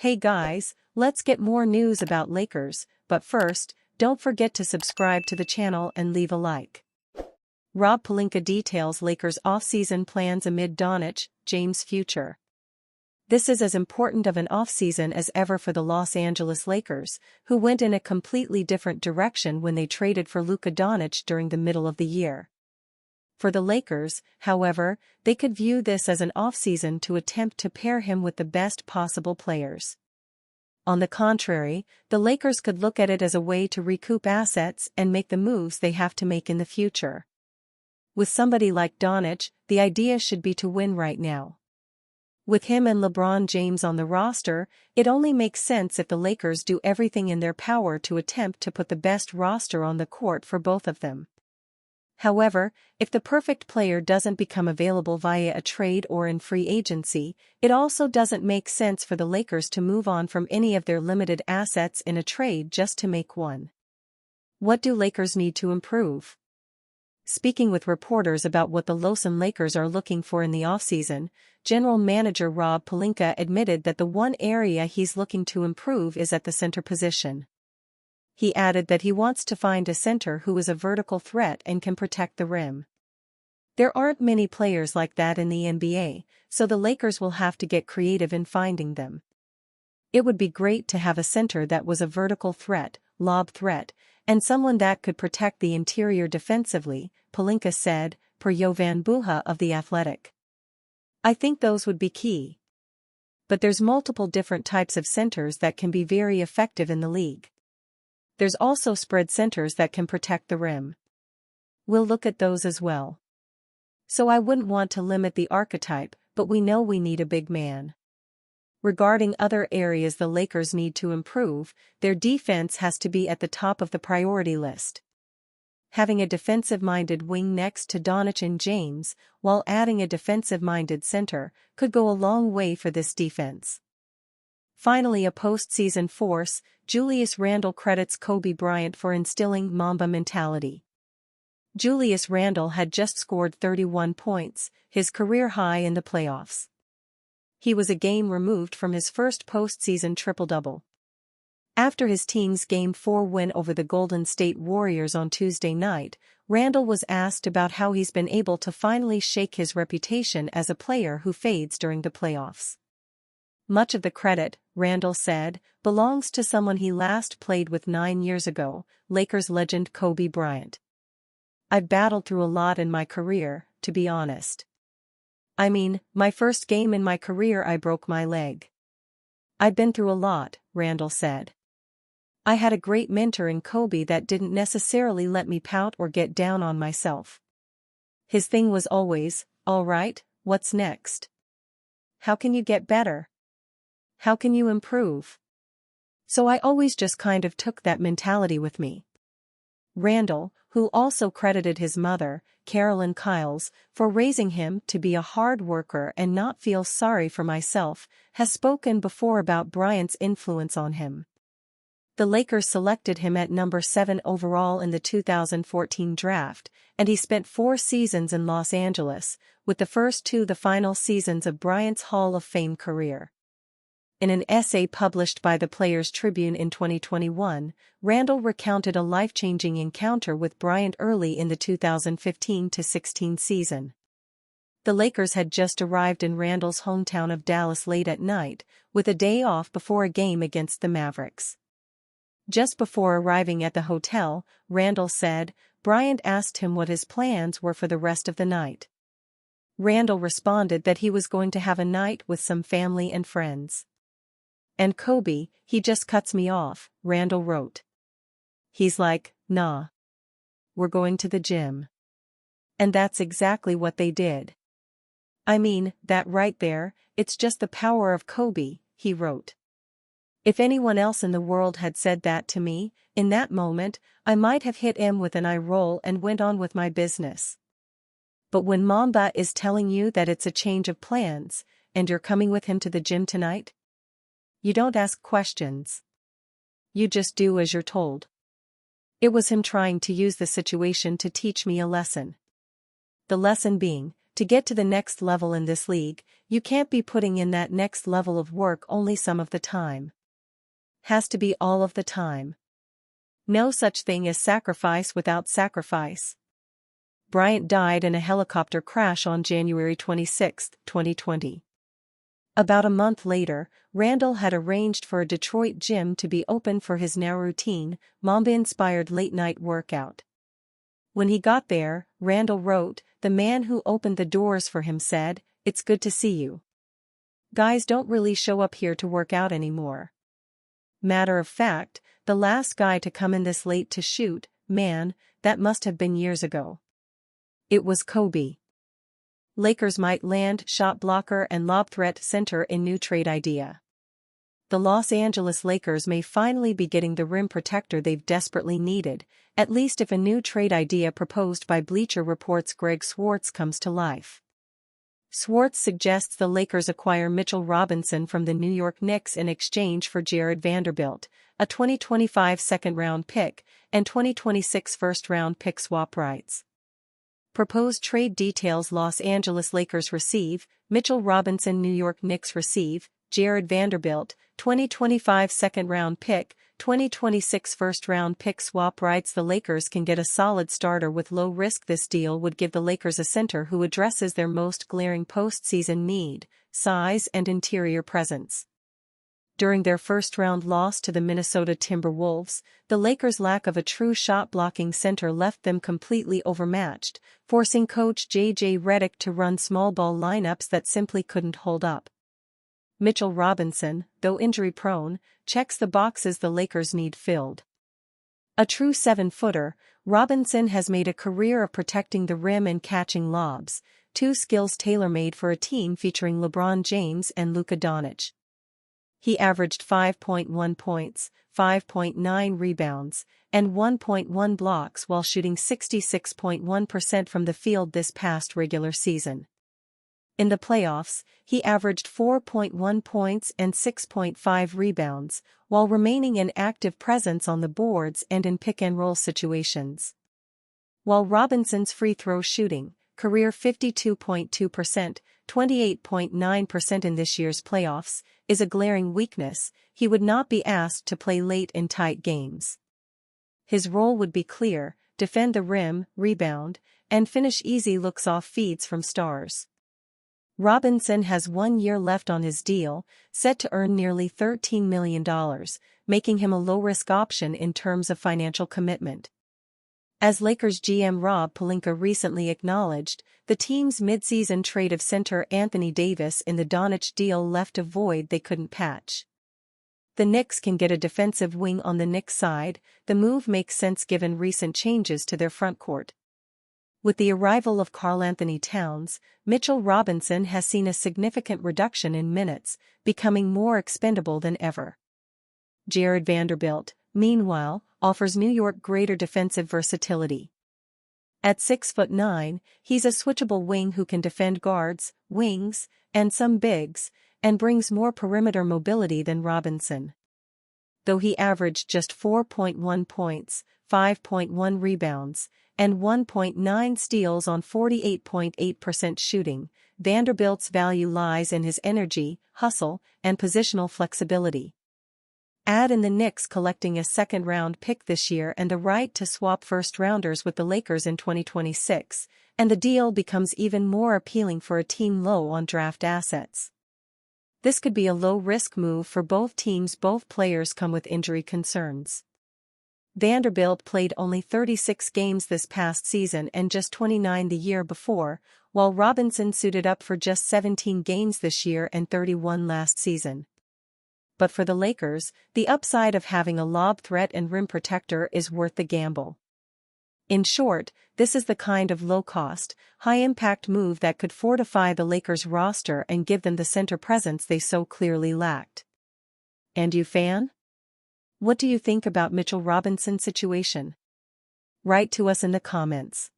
Hey guys, let's get more news about Lakers, but first, don't forget to subscribe to the channel and leave a like. Rob Pelinka details Lakers offseason plans amid Doncic, James' future. This is as important of an offseason as ever for the Los Angeles Lakers, who went in a completely different direction when they traded for Luka Doncic during the middle of the year. For the Lakers, however, they could view this as an offseason to attempt to pair him with the best possible players. On the contrary, the Lakers could look at it as a way to recoup assets and make the moves they have to make in the future. With somebody like Doncic, the idea should be to win right now. With him and LeBron James on the roster, it only makes sense if the Lakers do everything in their power to attempt to put the best roster on the court for both of them. However, if the perfect player doesn't become available via a trade or in free agency, it also doesn't make sense for the Lakers to move on from any of their limited assets in a trade just to make one. What do Lakers need to improve? Speaking with reporters about what the Los Angeles Lakers are looking for in the offseason, General Manager Rob Pelinka admitted that the one area he's looking to improve is at the center position. He added that he wants to find a center who is a vertical threat and can protect the rim. There aren't many players like that in the NBA, so the Lakers will have to get creative in finding them. It would be great to have a center that was a vertical threat, lob threat, and someone that could protect the interior defensively, Pelinka said, per Jovan Buha of The Athletic. I think those would be key. But there's multiple different types of centers that can be very effective in the league. There's also spread centers that can protect the rim. We'll look at those as well. So I wouldn't want to limit the archetype, but we know we need a big man. Regarding other areas the Lakers need to improve, their defense has to be at the top of the priority list. Having a defensive-minded wing next to Doncic and James, while adding a defensive-minded center, could go a long way for this defense. Finally, a postseason force, Julius Randle credits Kobe Bryant for instilling Mamba mentality. Julius Randle had just scored 31 points, his career high in the playoffs. He was a game removed from his first postseason triple-double. After his team's Game 4 win over the Golden State Warriors on Tuesday night, Randle was asked about how he's been able to finally shake his reputation as a player who fades during the playoffs. Much of the credit, Randle said, belongs to someone he last played with 9 years ago, Lakers legend Kobe Bryant. I've battled through a lot in my career, to be honest. I mean, my first game in my career I broke my leg. I've been through a lot, Randle said. I had a great mentor in Kobe that didn't necessarily let me pout or get down on myself. His thing was always, all right, what's next? How can you get better? How can you improve? So I always just kind of took that mentality with me. Randle, who also credited his mother, Carolyn Kiles, for raising him to be a hard worker and not feel sorry for myself, has spoken before about Bryant's influence on him. The Lakers selected him at number 7 overall in the 2014 draft, and he spent 4 seasons in Los Angeles, with the first 2 the final seasons of Bryant's Hall of Fame career. In an essay published by the Players Tribune in 2021, Randle recounted a life-changing encounter with Bryant early in the 2015-16 season. The Lakers had just arrived in Randle's hometown of Dallas late at night, with a day off before a game against the Mavericks. Just before arriving at the hotel, Randle said, Bryant asked him what his plans were for the rest of the night. Randle responded that he was going to have a night with some family and friends. And Kobe, he just cuts me off, Randle wrote. He's like, nah. We're going to the gym. And that's exactly what they did. I mean, that right there, it's just the power of Kobe, he wrote. If anyone else in the world had said that to me, in that moment, I might have hit him with an eye roll and went on with my business. But when Mamba is telling you that it's a change of plans, and you're coming with him to the gym tonight, you don't ask questions. You just do as you're told. It was him trying to use the situation to teach me a lesson. The lesson being, To get to the next level in this league, you can't be putting in that next level of work only some of the time. Has to be all of the time. No such thing as sacrifice without sacrifice. Bryant died in a helicopter crash on January 26, 2020. About a month later, Randall had arranged for a Detroit gym to be open for his now routine, Mamba-inspired late-night workout. When he got there, Randall wrote, "The man who opened the doors for him said, 'It's good to see you. Guys don't really show up here to work out anymore.' Matter of fact, the last guy to come in this late to shoot, man, that must have been years ago. It was Kobe." Lakers might land shot blocker and lob threat center in new trade idea. The Los Angeles Lakers may finally be getting the rim protector they've desperately needed, at least if a new trade idea proposed by Bleacher Report's Greg Swartz comes to life. Swartz suggests the Lakers acquire Mitchell Robinson from the New York Knicks in exchange for Jared Vanderbilt, a 2025 second-round pick, and 2026 first-round pick swap rights. Proposed trade details: Los Angeles Lakers receive, Mitchell Robinson. New York Knicks receive, Jared Vanderbilt, 2025 second-round pick, 2026 first-round pick swap rights. The Lakers can get a solid starter with low risk. This deal would give the Lakers a center who addresses their most glaring postseason need: size and interior presence. During their first-round loss to the Minnesota Timberwolves, the Lakers' lack of a true shot-blocking center left them completely overmatched, forcing coach J.J. Redick to run small-ball lineups that simply couldn't hold up. Mitchell Robinson, though injury-prone, checks the boxes the Lakers need filled. A true 7-footer, Robinson has made a career of protecting the rim and catching lobs, two skills tailor-made for a team featuring LeBron James and Luka Doncic. He averaged 5.1 points, 5.9 rebounds, and 1.1 blocks while shooting 66.1% from the field this past regular season. In the playoffs, he averaged 4.1 points and 6.5 rebounds, while remaining an active presence on the boards and in pick-and-roll situations. While Robinson's free throw shooting, career 52.2%, 28.9% in this year's playoffs, is a glaring weakness, he would not be asked to play late in tight games. His role would be clear: defend the rim, rebound, and finish easy looks off feeds from stars. Robinson has 1 year left on his deal, set to earn nearly $13 million, making him a low-risk option in terms of financial commitment. As Lakers GM Rob Pelinka recently acknowledged, the team's midseason trade of center Anthony Davis in the Doncic deal left a void they couldn't patch. The Knicks can get a defensive wing on the Knicks side. The move makes sense given recent changes to their frontcourt. With the arrival of Karl-Anthony Towns, Mitchell Robinson has seen a significant reduction in minutes, becoming more expendable than ever. Jared Vanderbilt, meanwhile, offers New York greater defensive versatility. At 6'9", he's a switchable wing who can defend guards, wings, and some bigs, and brings more perimeter mobility than Robinson. Though he averaged just 4.1 points, 5.1 rebounds, and 1.9 steals on 48.8% shooting, Vanderbilt's value lies in his energy, hustle, and positional flexibility. Add in the Knicks collecting a second-round pick this year and the right to swap first-rounders with the Lakers in 2026, and the deal becomes even more appealing for a team low on draft assets. This could be a low-risk move for both teams. Both players come with injury concerns. Vanderbilt played only 36 games this past season and just 29 the year before, while Robinson suited up for just 17 games this year and 31 last season. But for the Lakers, the upside of having a lob threat and rim protector is worth the gamble. In short, this is the kind of low-cost, high-impact move that could fortify the Lakers' roster and give them the center presence they so clearly lacked. And you, fan? What do you think about Mitchell Robinson's situation? Write to us in the comments.